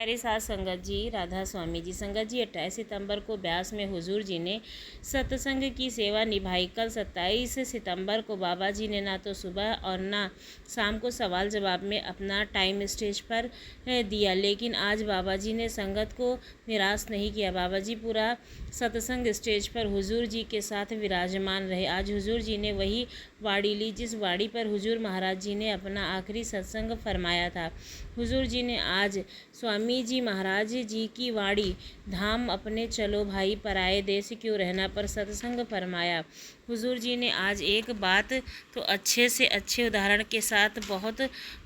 प्यारे साथ संगत जी, राधा स्वामी जी। संगत जी, 28 सितंबर को ब्यास में हुजूर जी ने सत्संग की सेवा निभाई। कल 27 सितंबर को बाबा जी ने ना तो सुबह और ना शाम को सवाल जवाब में अपना टाइम स्टेज पर दिया, लेकिन आज बाबा जी ने संगत को निराश नहीं किया। बाबा जी पूरा सत्संग स्टेज पर हुजूर जी के साथ विराजमान रहे। आज हुजूर जी ने वही वाड़ी ली जिस वाड़ी पर हुजूर महाराज जी ने अपना आखिरी सत्संग फरमाया था। हुजूर जी ने आज स्वामी जी महाराज जी की वाड़ी धाम अपने चलो भाई पराए देश क्यों रहना पर सत्संग फरमाया। हुजूर जी ने आज एक बात तो अच्छे से अच्छे उदाहरण के साथ बहुत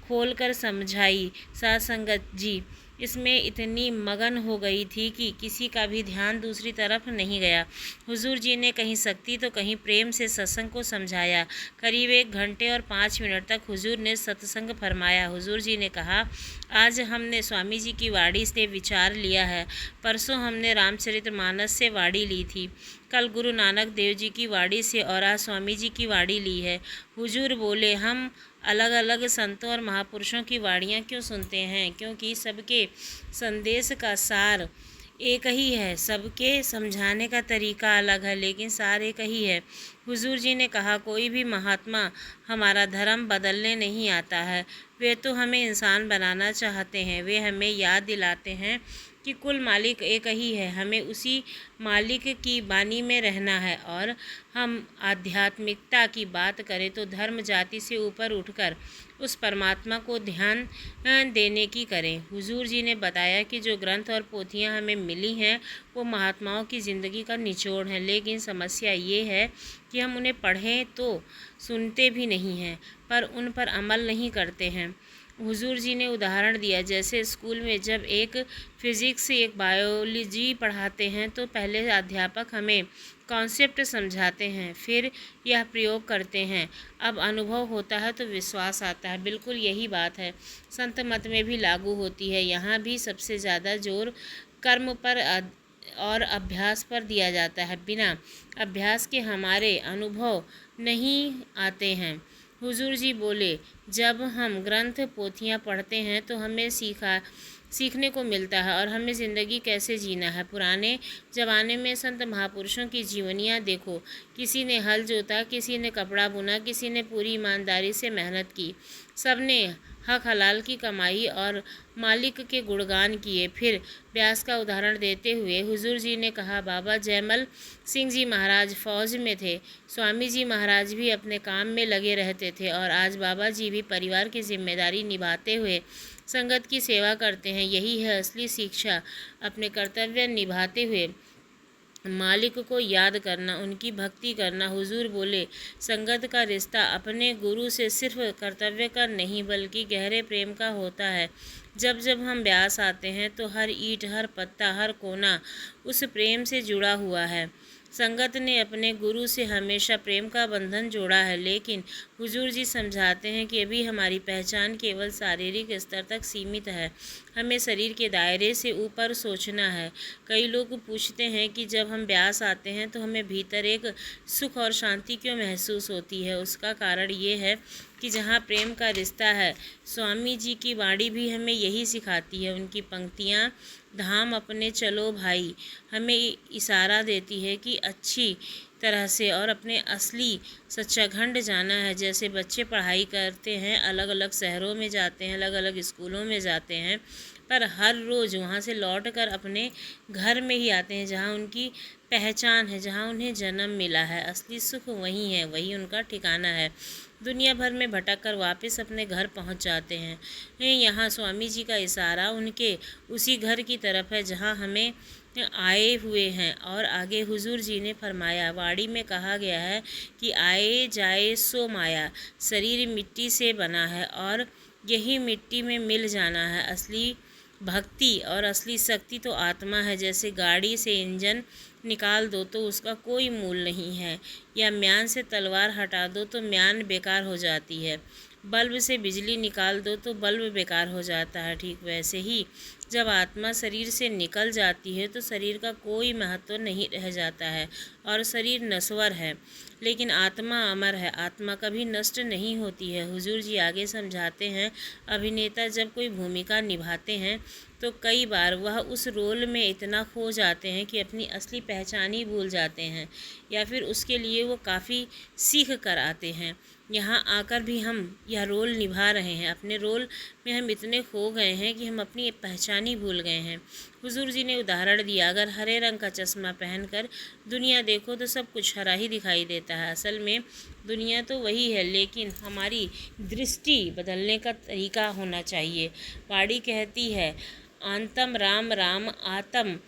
खोल कर समझाई। साथ संगत जी इसमें इतनी मगन हो गई थी कि किसी का भी ध्यान दूसरी तरफ नहीं गया। हुजूर जी ने कहीं शक्ति तो कहीं प्रेम से सत्संग को समझाया। करीब 1 घंटे और 5 मिनट तक हुजूर ने सत्संग फरमाया। हुजूर जी ने कहा, आज हमने स्वामी जी की वाड़ी से विचार लिया है। परसों हमने रामचरितमानस से वाड़ी ली थी, कल गुरु नानक देव जी की वाड़ी से और आज स्वामी जी की वाड़ी ली है। हुजूर बोले, हम अलग अलग संतों और महापुरुषों की वाड़ियाँ क्यों सुनते हैं? क्योंकि सबके संदेश का सार एक ही है। सबके समझाने का तरीका अलग है, लेकिन सार एक ही है। हुजूर जी ने कहा, कोई भी महात्मा हमारा धर्म बदलने नहीं आता है, वे तो हमें इंसान बनाना चाहते हैं। वे हमें याद दिलाते हैं कि कुल मालिक एक ही है, हमें उसी मालिक की बानी में रहना है। और हम आध्यात्मिकता की बात करें तो धर्म जाति से ऊपर उठकर उस परमात्मा को ध्यान देने की करें। हुजूर जी ने बताया कि जो ग्रंथ और पोथियां हमें मिली हैं वो महात्माओं की ज़िंदगी का निचोड़ है, लेकिन समस्या ये है कि हम उन्हें पढ़ें तो सुनते भी नहीं हैं, पर उन पर अमल नहीं करते हैं। हुजूर जी ने उदाहरण दिया, जैसे स्कूल में जब एक फिज़िक्स एक बायोलॉजी पढ़ाते हैं तो पहले अध्यापक हमें कॉन्सेप्ट समझाते हैं, फिर यह प्रयोग करते हैं, अब अनुभव होता है तो विश्वास आता है। बिल्कुल यही बात है संत मत में भी लागू होती है। यहाँ भी सबसे ज़्यादा जोर कर्म पर और अभ्यास पर दिया जाता है। बिना अभ्यास के हमारे अनुभव नहीं आते हैं। हुजूर जी बोले, जब हम ग्रंथ पोथियाँ पढ़ते हैं तो हमें सीखने को मिलता है और हमें ज़िंदगी कैसे जीना है। पुराने ज़माने में संत महापुरुषों की जीवनियाँ देखो, किसी ने हल जोता, किसी ने कपड़ा बुना, किसी ने पूरी ईमानदारी से मेहनत की। सब ने हक हलाल की कमाई और मालिक के गुणगान किए। फिर व्यास का उदाहरण देते हुए हुजूर जी ने कहा, बाबा जयमल सिंह जी महाराज फौज में थे, स्वामी जी महाराज भी अपने काम में लगे रहते थे और आज बाबा जी भी परिवार की जिम्मेदारी निभाते हुए संगत की सेवा करते हैं। यही है असली शिक्षा, अपने कर्तव्य निभाते हुए मालिक को याद करना, उनकी भक्ति करना। हुजूर बोले, संगत का रिश्ता अपने गुरु से सिर्फ कर्तव्य का नहीं बल्कि गहरे प्रेम का होता है। जब जब हम ब्यास आते हैं तो हर ईंट, हर पत्ता, हर कोना उस प्रेम से जुड़ा हुआ है। संगत ने अपने गुरु से हमेशा प्रेम का बंधन जोड़ा है, लेकिन हुजूर जी समझाते हैं कि अभी हमारी पहचान केवल शारीरिक स्तर तक सीमित है, हमें शरीर के दायरे से ऊपर सोचना है। कई लोग पूछते हैं कि जब हम ब्यास आते हैं तो हमें भीतर एक सुख और शांति क्यों महसूस होती है। उसका कारण ये है कि जहाँ प्रेम का रिश्ता है, स्वामी जी की वाणी भी हमें यही सिखाती है। उनकी पंक्तियाँ, धाम अपने चलो भाई, हमें इशारा देती है कि अच्छी तरह से और अपने असली सच्चाखंड जाना है। जैसे बच्चे पढ़ाई करते हैं, अलग अलग शहरों में जाते हैं, अलग अलग स्कूलों में जाते हैं, पर हर रोज़ वहाँ से लौट कर अपने घर में ही आते हैं जहाँ उनकी पहचान है, जहाँ उन्हें जन्म मिला है। असली सुख वहीं है, वही उनका ठिकाना है। दुनिया भर में भटक कर वापस अपने घर पहुँच जाते हैं। यहाँ स्वामी जी का इशारा उनके उसी घर की तरफ है जहाँ हमें आए हुए हैं। और आगे हुजूर जी ने फरमाया, वाणी में कहा गया है कि आए जाए सो माया, शरीर मिट्टी से बना है और यही मिट्टी में मिल जाना है। असली भक्ति और असली शक्ति तो आत्मा है। जैसे गाड़ी से इंजन निकाल दो तो उसका कोई मूल नहीं है, या म्यान से तलवार हटा दो तो म्यान बेकार हो जाती है। बल्ब से बिजली निकाल दो तो बल्ब बेकार हो जाता है, ठीक वैसे ही जब आत्मा शरीर से निकल जाती है तो शरीर का कोई महत्व नहीं रह जाता है और शरीर नश्वर है, लेकिन आत्मा अमर है, आत्मा कभी नष्ट नहीं होती है। हुजूर जी आगे समझाते हैं, अभिनेता जब कोई भूमिका निभाते हैं तो कई बार वह उस रोल में इतना खो जाते हैं कि अपनी असली पहचान ही भूल जाते हैं, या फिर उसके लिए वो काफ़ी सीख कर आते हैं। यहाँ आकर भी हम यह रोल निभा रहे हैं, अपने रोल में हम इतने खो गए हैं कि हम अपनी पहचान ही भूल गए हैं। हुजूर जी ने उदाहरण दिया, अगर हरे रंग का चश्मा पहनकर दुनिया देखो तो सब कुछ हरा ही दिखाई देता है। असल में दुनिया तो वही है, लेकिन हमारी दृष्टि बदलने का तरीका होना चाहिए। वाणी कहती है, आंतम राम राम आत्म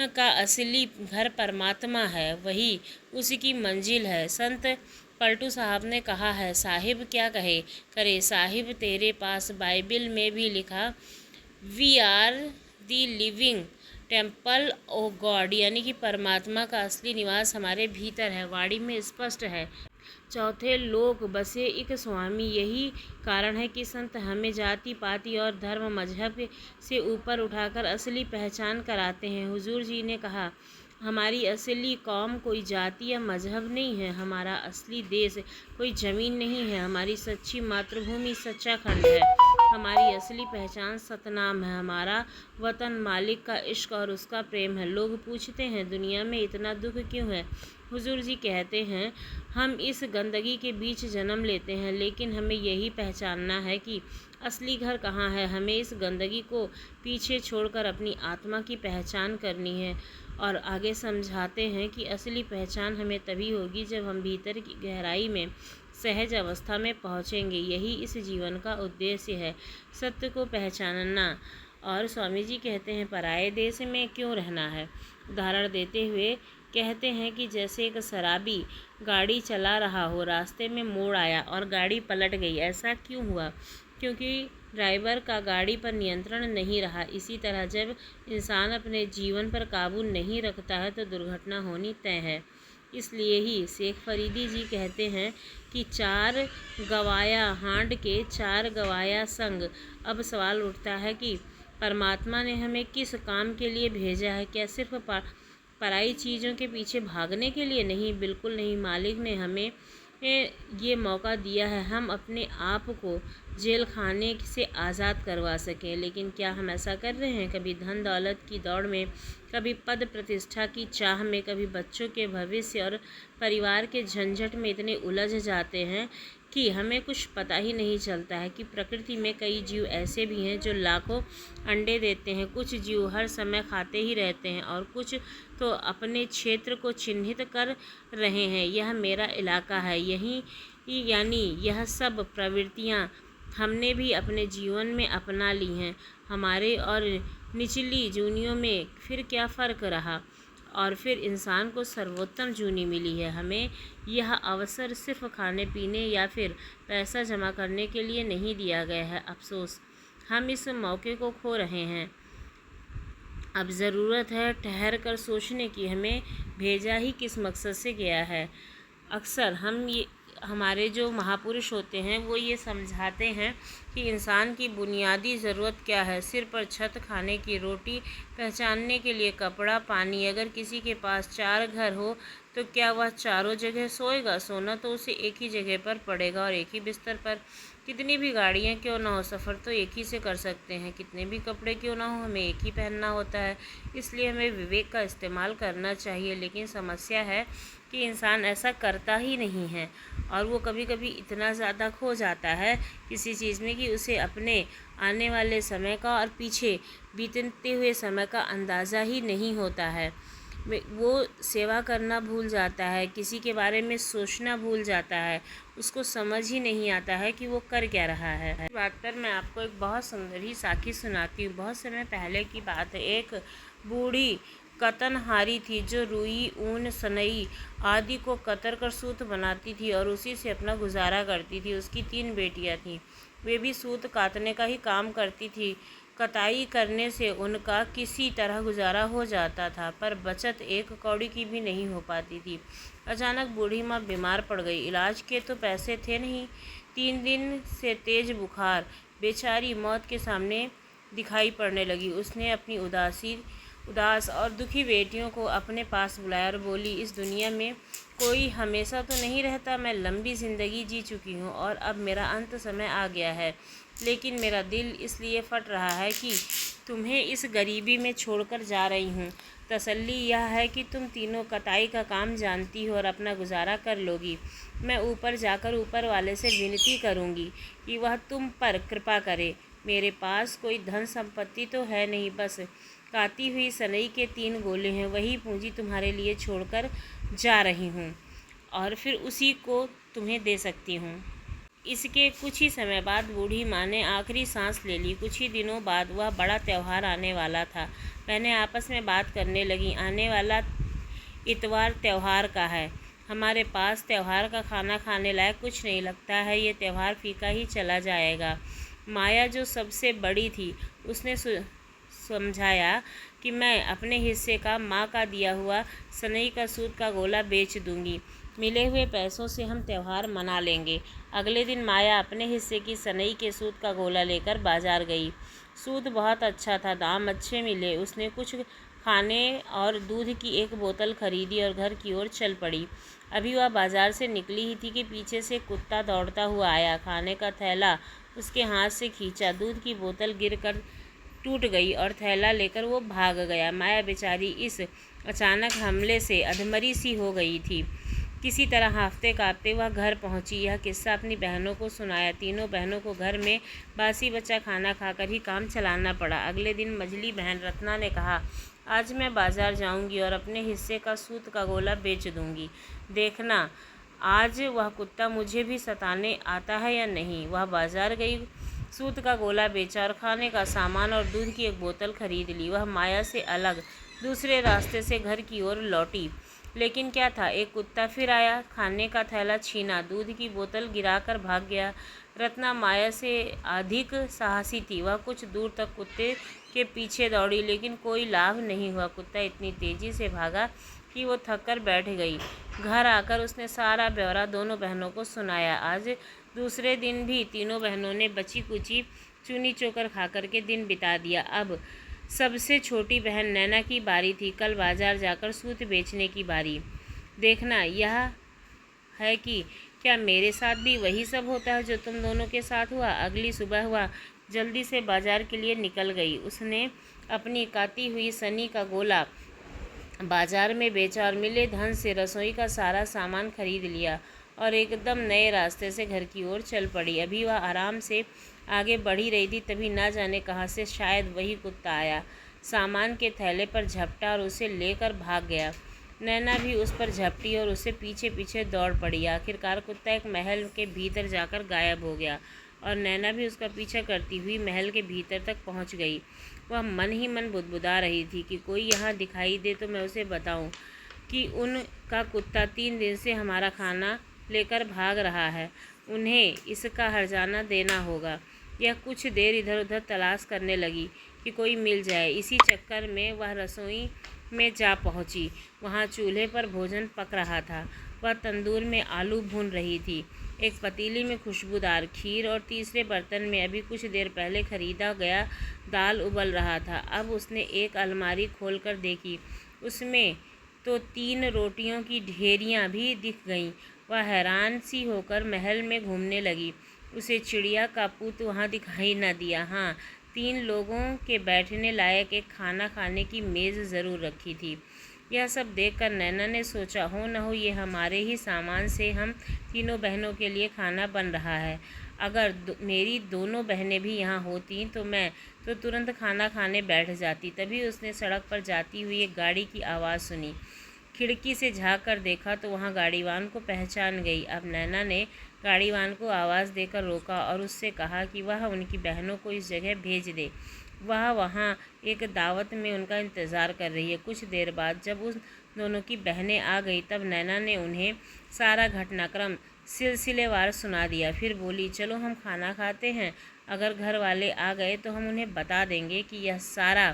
का असली घर परमात्मा है, वही उसकी मंजिल है। संत पलटू साहब ने कहा है, साहिब क्या कहे करे साहिब, तेरे पास बाइबिल में भी लिखा, we are the living temple of God, यानी कि परमात्मा का असली निवास हमारे भीतर है। वाणी में स्पष्ट है, चौथे लोक बसे एक स्वामी। यही कारण है कि संत हमें जाति पाति और धर्म मजहब से ऊपर उठाकर असली पहचान कराते हैं। हुजूर जी ने कहा, हमारी असली कौम कोई जाति या मजहब नहीं है, हमारा असली देश कोई ज़मीन नहीं है, हमारी सच्ची मातृभूमि सच्चा खंड है, हमारी असली पहचान सतनाम है, हमारा वतन मालिक का इश्क और उसका प्रेम है। लोग पूछते हैं, दुनिया में इतना दुख क्यों है? हुजूर जी कहते हैं, हम इस गंदगी के बीच जन्म लेते हैं, लेकिन हमें यही पहचानना है कि असली घर कहाँ है। हमें इस गंदगी को पीछे छोड़कर अपनी आत्मा की पहचान करनी है। और आगे समझाते हैं कि असली पहचान हमें तभी होगी जब हम भीतर की गहराई में सहज अवस्था में पहुँचेंगे। यही इस जीवन का उद्देश्य है, सत्य को पहचानना। और स्वामी जी कहते हैं, पराये देश में क्यों रहना है। उदाहरण देते हुए कहते हैं कि जैसे एक शराबी गाड़ी चला रहा हो, रास्ते में मोड़ आया और गाड़ी पलट गई। ऐसा क्यों हुआ? क्योंकि ड्राइवर का गाड़ी पर नियंत्रण नहीं रहा। इसी तरह जब इंसान अपने जीवन पर काबू नहीं रखता है तो दुर्घटना होनी तय है। इसलिए ही शेख फरीदी जी कहते हैं कि चार गवाया हांड के चार गवाया संग। अब सवाल उठता है कि परमात्मा ने हमें किस काम के लिए भेजा है? क्या सिर्फ पराई चीज़ों के पीछे भागने के लिए? नहीं, बिल्कुल नहीं। मालिक ने हमें ये मौका दिया है हम अपने आप को जेल खाने से आज़ाद करवा सकें, लेकिन क्या हम ऐसा कर रहे हैं? कभी धन दौलत की दौड़ में, कभी पद प्रतिष्ठा की चाह में, कभी बच्चों के भविष्य और परिवार के झंझट में इतने उलझ जाते हैं कि हमें कुछ पता ही नहीं चलता है कि प्रकृति में कई जीव ऐसे भी हैं जो लाखों अंडे देते हैं, कुछ जीव हर समय खाते ही रहते हैं और कुछ तो अपने क्षेत्र को चिन्हित कर रहे हैं, यह मेरा इलाका है। यही यानी यह सब प्रवृत्तियाँ हमने भी अपने जीवन में अपना ली हैं। हमारे और निचली जूनियों में फिर क्या फ़र्क रहा? और फिर इंसान को सर्वोत्तम जूनी मिली है। हमें यह अवसर सिर्फ खाने पीने या फिर पैसा जमा करने के लिए नहीं दिया गया है। अफसोस, हम इस मौके को खो रहे हैं। अब ज़रूरत है ठहर कर सोचने की, हमें भेजा ही किस मकसद से गया है। अक्सर हमारे जो महापुरुष होते हैं वो ये समझाते हैं कि इंसान की बुनियादी ज़रूरत क्या है। सिर पर छत, खाने की रोटी, पहचानने के लिए कपड़ा, पानी। अगर किसी के पास 4 घर हो तो क्या वह चारों जगह सोएगा? सोना तो उसे एक ही जगह पर पड़ेगा और एक ही बिस्तर पर। कितनी भी गाड़ियाँ क्यों ना हो, सफ़र तो एक ही से कर सकते हैं। कितने भी कपड़े क्यों ना हो, हमें एक ही पहनना होता है। इसलिए हमें विवेक का इस्तेमाल करना चाहिए। लेकिन समस्या है कि इंसान ऐसा करता ही नहीं है और वो कभी कभी इतना ज़्यादा खो जाता है किसी चीज़ में कि उसे अपने आने वाले समय का और पीछे बीतते हुए समय का अंदाज़ा ही नहीं होता है। वो सेवा करना भूल जाता है, किसी के बारे में सोचना भूल जाता है, उसको समझ ही नहीं आता है कि वो कर क्या रहा है। इस बात पर मैं आपको एक बहुत सुंदर ही साखी सुनाती हूँ। बहुत समय पहले की बात है। एक बूढ़ी कतनहारी थी जो रुई, ऊन, सनई आदि को कतर कर सूत बनाती थी और उसी से अपना गुजारा करती थी। उसकी 3 बेटियां थीं, वे भी सूत काटने का ही काम करती थी। कताई करने से उनका किसी तरह गुजारा हो जाता था, पर बचत 1 कौड़ी की भी नहीं हो पाती थी। अचानक बूढ़ी माँ बीमार पड़ गई। इलाज के तो पैसे थे नहीं, 3 दिन से तेज बुखार। बेचारी मौत के सामने दिखाई पड़ने लगी। उसने अपनी उदास और दुखी बेटियों को अपने पास बुलाया और बोली, इस दुनिया में कोई हमेशा तो नहीं रहता। मैं लंबी ज़िंदगी जी चुकी हूँ और अब मेरा अंत समय आ गया है, लेकिन मेरा दिल इसलिए फट रहा है कि तुम्हें इस गरीबी में छोड़कर जा रही हूँ। तसल्ली यह है कि तुम तीनों कताई का काम जानती हो और अपना गुजारा कर लोगी। मैं ऊपर जाकर ऊपर वाले से विनती करूँगी कि वह तुम पर कृपा करे। मेरे पास कोई धन संपत्ति तो है नहीं, बस काती हुई सनई के 3 गोले हैं। वही पूंजी तुम्हारे लिए छोड़कर जा रही हूँ और फिर उसी को तुम्हें दे सकती हूँ। इसके कुछ ही समय बाद बूढ़ी माँ ने आखिरी सांस ले ली। कुछ ही दिनों बाद वह बड़ा त्यौहार आने वाला था। बहनें आपस में बात करने लगीं, आने वाला इतवार त्यौहार का है। हमारे पास त्यौहार का खाना खाने लायक कुछ नहीं, लगता है ये त्यौहार फीका ही चला जाएगा। माया जो सबसे बड़ी थी, उसने समझाया कि मैं अपने हिस्से का माँ का दिया हुआ सनई का सूत का गोला बेच दूंगी। मिले हुए पैसों से हम त्यौहार मना लेंगे। अगले दिन माया अपने हिस्से की सनई के सूत का गोला लेकर बाजार गई। सूत बहुत अच्छा था, दाम अच्छे मिले। उसने कुछ खाने और दूध की एक बोतल खरीदी और घर की ओर चल पड़ी। अभी वह बाजार से निकली ही थी कि पीछे से कुत्ता दौड़ता हुआ आया। खाने का थैला उसके हाथ से खींचा, दूध की बोतल गिरकर टूट गई और थैला लेकर वो भाग गया। माया बेचारी इस अचानक हमले से अधमरी सी हो गई थी। किसी तरह हांफते कांपते वह घर पहुंची। यह किस्सा अपनी बहनों को सुनाया। तीनों बहनों को घर में बासी बचा खाना खाकर ही काम चलाना पड़ा। अगले दिन मझली बहन रत्ना ने कहा, आज मैं बाजार जाऊंगी और अपने हिस्से का सूत का गोला बेच दूंगी। देखना आज वह कुत्ता मुझे भी सताने आता है या नहीं। वह बाजार गई, सूत का गोला बेचा और खाने का सामान और दूध की एक बोतल खरीद ली। वह माया से अलग दूसरे रास्ते से घर की ओर लौटी। लेकिन क्या था, एक कुत्ता फिर आया, खाने का थैला छीना, दूध की बोतल गिराकर भाग गया। रत्ना माया से अधिक साहसी थी। वह कुछ दूर तक कुत्ते के पीछे दौड़ी, लेकिन कोई लाभ नहीं हुआ। कुत्ता इतनी तेजी से भागा कि वो थक कर बैठ गई। घर आकर उसने सारा ब्यौरा दोनों बहनों को सुनाया। आज दूसरे दिन भी तीनों बहनों ने बची कुची चूनी चोकर खाकर के दिन बिता दिया। अब सबसे छोटी बहन नैना की बारी थी। कल बाजार जाकर सूत बेचने की बारी। देखना यह है कि क्या मेरे साथ भी वही सब होता है जो तुम दोनों के साथ हुआ। अगली सुबह वह जल्दी से बाजार के लिए निकल गई। उसने अपनी काती हुई सनी का गोला बाजार में बेचा और मिले धन से रसोई का सारा सामान खरीद लिया और एकदम नए रास्ते से घर की ओर चल पड़ी। अभी वह आराम से आगे बढ़ी रही थी, तभी ना जाने कहाँ से शायद वही कुत्ता आया, सामान के थैले पर झपटा और उसे लेकर भाग गया। नैना भी उस पर झपटी और उसे पीछे पीछे दौड़ पड़ी। आखिरकार कुत्ता एक महल के भीतर जाकर गायब हो गया और नैना भी उसका पीछा करती हुई महल के भीतर तक पहुंच गई। वह मन ही मन बुदबुदा रही थी कि कोई यहाँ दिखाई दे तो मैं उसे बताऊं कि उनका कुत्ता 3 दिन से हमारा खाना लेकर भाग रहा है। उन्हें इसका हर्जाना देना होगा। यह कुछ देर इधर उधर तलाश करने लगी कि कोई मिल जाए। इसी चक्कर में वह रसोई में जा पहुंची। वहां चूल्हे पर भोजन पक रहा था। वह तंदूर में आलू भून रही थी। एक पतीली में खुशबूदार खीर और तीसरे बर्तन में अभी कुछ देर पहले खरीदा गया दाल उबल रहा था। अब उसने एक अलमारी खोलकर देखी। उसमें तो 3 रोटियों की ढेरियां भी दिख गईं। वह हैरान सी होकर महल में घूमने लगी। उसे चिड़िया का पुत वहाँ दिखाई न दिया। हाँ, 3 लोगों के बैठने लायक एक खाना खाने की मेज़ ज़रूर रखी थी। यह सब देखकर नैना ने सोचा, हो न हो ये हमारे ही सामान से हम तीनों बहनों के लिए खाना बन रहा है। अगर मेरी दोनों बहनें भी यहाँ होती तो मैं तो तुरंत खाना खाने बैठ जाती। तभी उसने सड़क पर जाती हुई एक गाड़ी की आवाज़ सुनी। खिड़की से झाँक कर देखा तो वहाँ गाड़ीवान को पहचान गई। अब नैना ने गाड़ीवान को आवाज़ देकर रोका और उससे कहा कि वह उनकी बहनों को इस जगह भेज दे। वह वहाँ एक दावत में उनका इंतज़ार कर रही है। कुछ देर बाद जब उन दोनों की बहनें आ गई तब नैना ने उन्हें सारा घटनाक्रम सिलसिलेवार सुना दिया। फिर बोली, चलो हम खाना खाते हैं। अगर घर वाले आ गए तो हम उन्हें बता देंगे कि यह सारा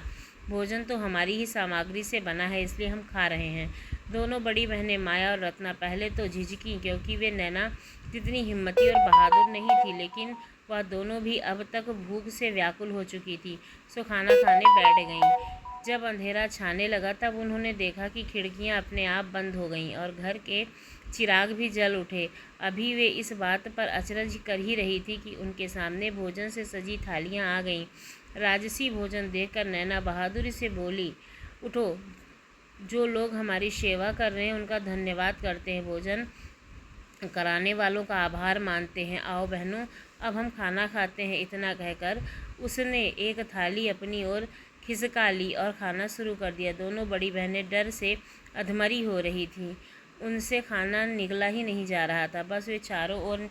भोजन तो हमारी ही सामग्री से बना है, इसलिए हम खा रहे हैं। दोनों बड़ी बहनें माया और रत्ना पहले तो झिझकी, क्योंकि वे नैना जितनी हिम्मती और बहादुर नहीं थी, लेकिन वह दोनों भी अब तक भूख से व्याकुल हो चुकी थी, सो खाना खाने बैठ गईं। जब अंधेरा छाने लगा तब उन्होंने देखा कि खिड़कियां अपने आप बंद हो गईं और घर के चिराग भी जल उठे। अभी वे इस बात पर अचरज कर ही रही थी कि उनके सामने भोजन से सजी थालियां आ गईं। राजसी भोजन देखकर नैना बहादुरी से बोली, उठो, जो लोग हमारी सेवा कर रहे हैं उनका धन्यवाद करते हैं, भोजन कराने वालों का आभार मानते हैं। आओ बहनों, अब हम खाना खाते हैं। इतना कहकर उसने एक थाली अपनी ओर खिसका ली और खाना शुरू कर दिया। दोनों बड़ी बहनें डर से अधमरी हो रही थीं। उनसे खाना निगला ही नहीं जा रहा था। बस वे चारों ओर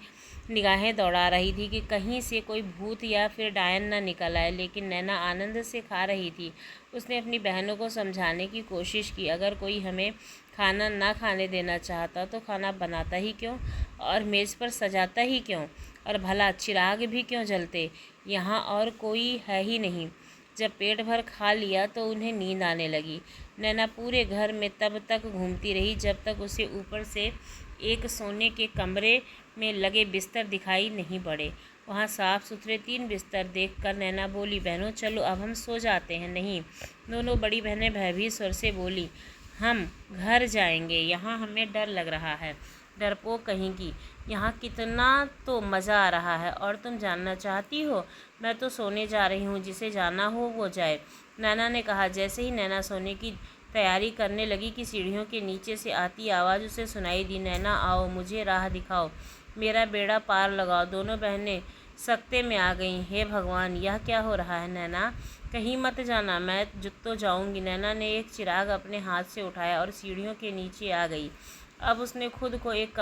निगाहें दौड़ा रही थी कि कहीं से कोई भूत या फिर डायन न निकल आए। लेकिन नैना आनंद से खा रही थी। उसने अपनी बहनों को समझाने की कोशिश की, अगर कोई हमें खाना ना खाने देना चाहता तो खाना बनाता ही क्यों और मेज़ पर सजाता ही क्यों, और भला चिराग भी क्यों जलते। यहाँ और कोई है ही नहीं। जब पेट भर खा लिया तो उन्हें नींद आने लगी। नैना पूरे घर में तब तक घूमती रही जब तक उसे ऊपर से एक सोने के कमरे में लगे बिस्तर दिखाई नहीं पड़े। वहाँ साफ सुथरे 3 बिस्तर देखकर नैना बोली, बहनों चलो अब हम सो जाते हैं। नहीं, दोनों बड़ी बहनें भयभीत स्वर से बोली, हम घर जाएंगे, यहाँ हमें डर लग रहा है। डरपोक कहीं की, यहाँ कितना तो मज़ा आ रहा है और तुम जानना चाहती हो। मैं तो सोने जा रही हूँ, जिसे जाना हो वो जाए, नैना ने कहा। जैसे ही नैना सोने की तैयारी करने लगी कि सीढ़ियों के नीचे से आती आवाज़ उसे सुनाई दी, नैना आओ, मुझे राह दिखाओ, मेरा बेड़ा पार लगाओ। दोनों बहनें सकते में आ गईं। हे भगवान, यह क्या हो रहा है। नैना कहीं मत जाना, मैं तो जाऊंगी। नैना ने एक चिराग अपने हाथ से उठाया और सीढ़ियों के नीचे आ गई। अब उसने खुद को एक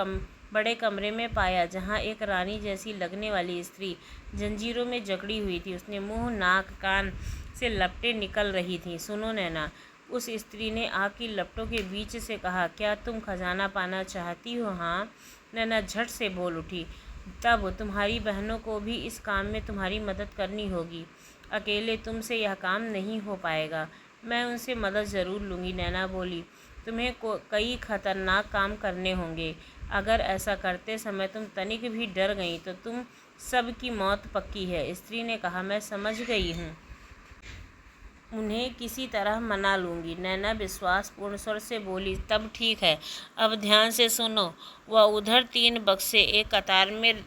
बड़े कमरे में पाया जहाँ एक रानी जैसी लगने वाली स्त्री जंजीरों में जकड़ी हुई थी। उसने मुंह, नाक, कान से लपटें निकल रही थीं। सुनो नैना, उस स्त्री ने आग की लपटों के बीच से कहा, क्या तुम खजाना पाना चाहती हो। हाँ, नैना झट से बोल उठी। तब तुम्हारी बहनों को भी इस काम में तुम्हारी मदद करनी होगी। अकेले तुमसे यह काम नहीं हो पाएगा। मैं उनसे मदद ज़रूर लूँगी। नैना बोली, तुम्हें कई खतरनाक काम करने होंगे। अगर ऐसा करते समय तुम तनिक भी डर गई तो तुम सब की मौत पक्की है। स्त्री ने कहा, मैं समझ गई हूँ, उन्हें किसी तरह मना लूँगी। नैना विश्वासपूर्ण स्वर से बोली, तब ठीक है, अब ध्यान से सुनो। वह उधर 3 बक्से एक कतार में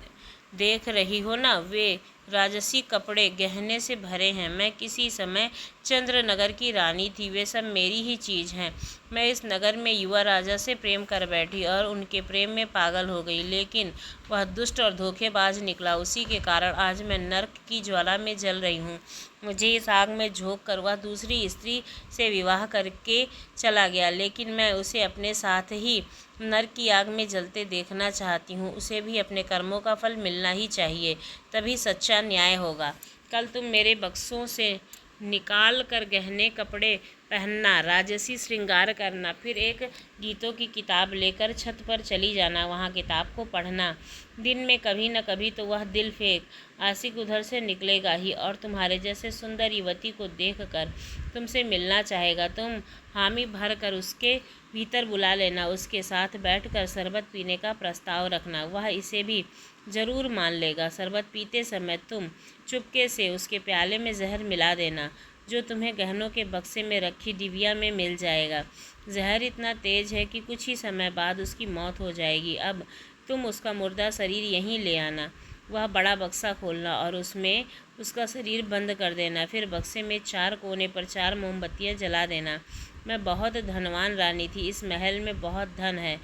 देख रही हो ना, वे राजसी कपड़े गहने से भरे हैं। मैं किसी समय चंद्रनगर की रानी थी, वे सब मेरी ही चीज़ हैं। मैं इस नगर में युवा राजा से प्रेम कर बैठी और उनके प्रेम में पागल हो गई, लेकिन वह दुष्ट और धोखेबाज निकला। उसी के कारण आज मैं नर्क की ज्वाला में जल रही हूँ। मुझे इस आग में झोंक कर वह दूसरी स्त्री से विवाह करके चला गया, लेकिन मैं उसे अपने साथ ही नर्क की आग में जलते देखना चाहती हूँ। उसे भी अपने कर्मों का फल मिलना ही चाहिए, तभी सच्चा न्याय होगा। कल तुम मेरे बक्सों से निकाल कर गहने कपड़े पहनना, राजसी श्रृंगार करना, फिर एक गीतों की किताब लेकर छत पर चली जाना, वहाँ किताब को पढ़ना। दिन में कभी न कभी तो वह दिल फेंक आशिक उधर से निकलेगा ही और तुम्हारे जैसे सुंदर युवती को देखकर तुमसे मिलना चाहेगा। तुम हामी भर कर उसके भीतर बुला लेना, उसके साथ बैठकर शरबत पीने का प्रस्ताव रखना, वह इसे भी ज़रूर मान लेगा। शरबत पीते समय तुम चुपके से उसके प्याले में जहर मिला देना, जो तुम्हें गहनों के बक्से में रखी डिबिया में मिल जाएगा। जहर इतना तेज है कि कुछ ही समय बाद उसकी मौत हो जाएगी। अब तुम उसका मुर्दा शरीर यहीं ले आना, वह बड़ा बक्सा खोलना और उसमें उसका शरीर बंद कर देना। फिर बक्से में 4 कोने पर 4 मोमबत्तियाँ जला देना। मैं बहुत धनवान रानी थी, इस महल में बहुत धन है,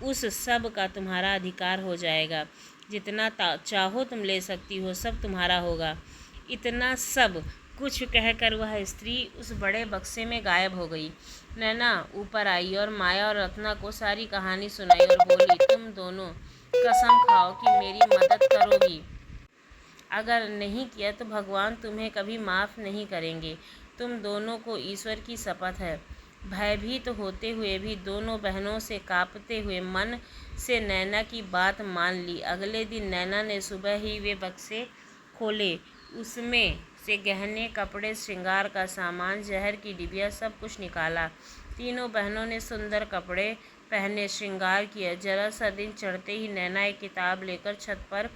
उस सब का तुम्हारा अधिकार हो जाएगा। जितना चाहो तुम ले सकती हो, सब तुम्हारा होगा। इतना सब कुछ कहकर वह स्त्री उस बड़े बक्से में गायब हो गई। नैना ऊपर आई और माया और रत्ना को सारी कहानी सुनाई और बोली, तुम दोनों कसम खाओ कि मेरी मदद करोगी। अगर नहीं किया तो भगवान तुम्हें कभी माफ़ नहीं करेंगे। तुम दोनों को ईश्वर की शपथ है। भयभीत होते हुए भी दोनों बहनों से कांपते हुए मन से नैना की बात मान ली। अगले दिन नैना ने सुबह ही वे बक्से खोले, उसमें से गहने, कपड़े, श्रृंगार का सामान, जहर की डिबिया, सब कुछ निकाला। तीनों बहनों ने सुंदर कपड़े पहने, श्रृंगार किया। जरा सा दिन चढ़ते ही नैना एक किताब लेकर छत पर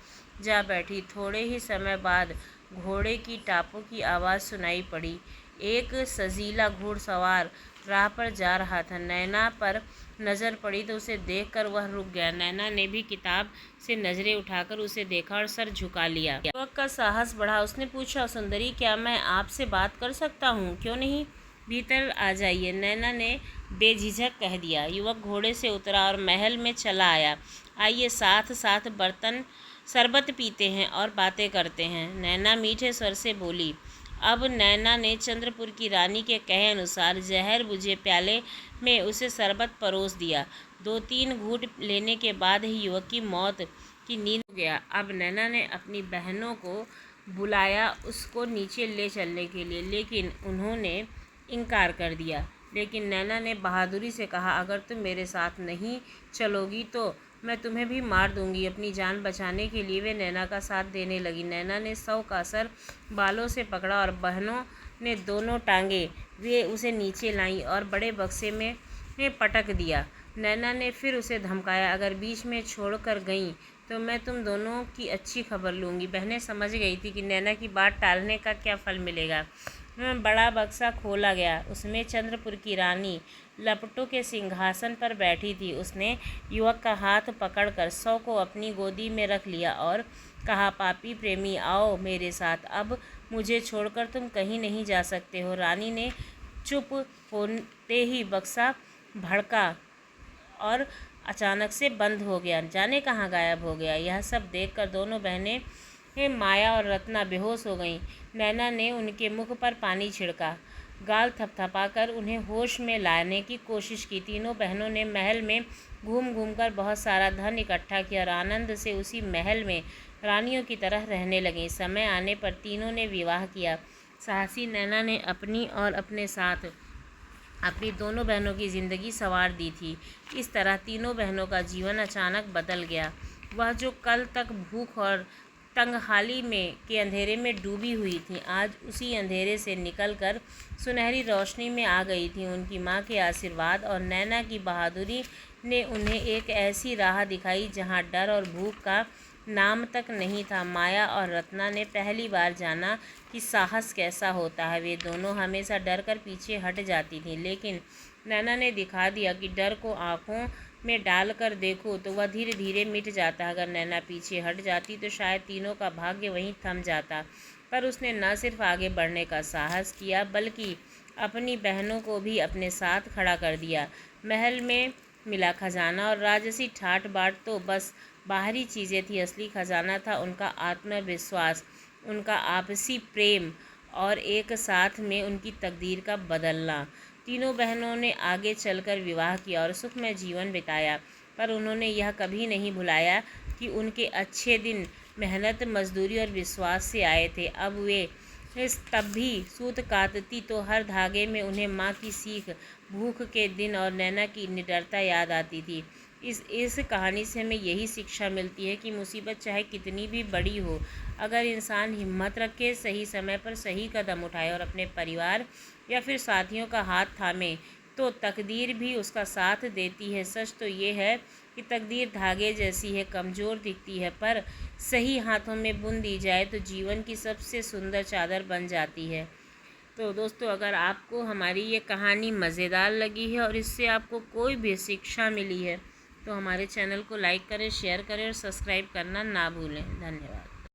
जा बैठी। थोड़े ही समय बाद घोड़े की टापों की आवाज़ सुनाई पड़ी। एक सजीला घुड़सवार राह पर जा रहा था। नैना पर नज़र पड़ी तो उसे देखकर वह रुक गया। नैना ने भी किताब से नज़रें उठाकर उसे देखा और सर झुका लिया। युवक का साहस बढ़ा। उसने पूछा, सुंदरी, क्या मैं आपसे बात कर सकता हूँ? क्यों नहीं, भीतर आ जाइए, नैना ने बेझिझक कह दिया। युवक घोड़े से उतरा और महल में चला आया। आइए साथ साथ बर्तन शरबत पीते हैं और बातें करते हैं, नैना मीठे स्वर से बोली। अब नैना ने चंद्रपुर की रानी के कहे अनुसार जहर बुझे प्याले में उसे शरबत परोस दिया। 2-3 घूंट लेने के बाद ही युवक की मौत की नींद हो गया। अब नैना ने अपनी बहनों को बुलाया उसको नीचे ले चलने के लिए, लेकिन उन्होंने इनकार कर दिया। लेकिन नैना ने बहादुरी से कहा, अगर तुम मेरे साथ नहीं चलोगी तो मैं तुम्हें भी मार दूंगी। अपनी जान बचाने के लिए वे नैना का साथ देने लगी। नैना ने 100 का सर बालों से पकड़ा और बहनों ने दोनों टांगे वे उसे नीचे लाईं और बड़े बक्से में पटक दिया। नैना ने फिर उसे धमकाया, अगर बीच में छोड़कर गईं तो मैं तुम दोनों की अच्छी खबर लूँगी। बहनें समझ गई थी कि नैना की बात टालने का क्या फल मिलेगा। बड़ा बक्सा खोला गया। उसमें चंद्रपुर की रानी लपटों के सिंहासन पर बैठी थी। उसने युवक का हाथ पकड़कर 100 को अपनी गोदी में रख लिया और कहा, पापी प्रेमी, आओ मेरे साथ, अब मुझे छोड़कर तुम कहीं नहीं जा सकते हो। रानी ने चुप होते ही बक्सा भड़का और अचानक से बंद हो गया, जाने कहाँ गायब हो गया। यह सब देखकर दोनों बहनें माया और रत्ना बेहोश हो गईं। नैना ने उनके मुख पर पानी छिड़का, गाल थपथपाकर उन्हें होश में लाने की कोशिश की। तीनों बहनों ने महल में घूम घूमकर बहुत सारा धन इकट्ठा किया और आनंद से उसी महल में रानियों की तरह रहने लगीं। समय आने पर तीनों ने विवाह किया। साहसी नैना ने अपनी और अपने साथ अपनी दोनों बहनों की ज़िंदगी संवार दी थी। इस तरह तीनों बहनों का जीवन अचानक बदल गया। वह जो कल तक भूख और तंगहाली के अंधेरे में डूबी हुई थी, आज उसी अंधेरे से निकलकर सुनहरी रोशनी में आ गई थी। उनकी माँ के आशीर्वाद और नैना की बहादुरी ने उन्हें एक ऐसी राह दिखाई जहाँ डर और भूख का नाम तक नहीं था। माया और रत्ना ने पहली बार जाना कि साहस कैसा होता है। वे दोनों हमेशा डर कर पीछे हट जाती थीं, लेकिन नैना ने दिखा दिया कि डर को आँखों में डालकर देखो तो वह धीरे धीरे मिट जाता है। अगर नैना पीछे हट जाती तो शायद तीनों का भाग्य वहीं थम जाता। पर उसने न सिर्फ आगे बढ़ने का साहस किया, बल्कि अपनी बहनों को भी अपने साथ खड़ा कर दिया। महल में मिला खजाना और राजसी ठाट बाट तो बस बाहरी चीज़ें थी। असली खजाना था उनका आत्मविश्वास, उनका आपसी प्रेम और एक साथ में उनकी तकदीर का बदलना। तीनों बहनों ने आगे चलकर विवाह किया और सुखमय जीवन बिताया, पर उन्होंने यह कभी नहीं भुलाया कि उनके अच्छे दिन मेहनत, मजदूरी और विश्वास से आए थे। अब वे तब भी सूत कातती तो हर धागे में उन्हें माँ की सीख, भूख के दिन और नैना की निडरता याद आती थी। इस कहानी से हमें यही शिक्षा मिलती है कि मुसीबत चाहे कितनी भी बड़ी हो, अगर इंसान हिम्मत रखे, सही समय पर सही कदम उठाए और अपने परिवार या फिर साथियों का हाथ थामे, तो तकदीर भी उसका साथ देती है। सच तो ये है कि तकदीर धागे जैसी है, कमज़ोर दिखती है, पर सही हाथों में बुन दी जाए तो जीवन की सबसे सुंदर चादर बन जाती है। तो दोस्तों, अगर आपको हमारी ये कहानी मज़ेदार लगी है और इससे आपको कोई भी शिक्षा मिली है तो हमारे चैनल को लाइक करें, शेयर करें और सब्सक्राइब करना ना भूलें। धन्यवाद।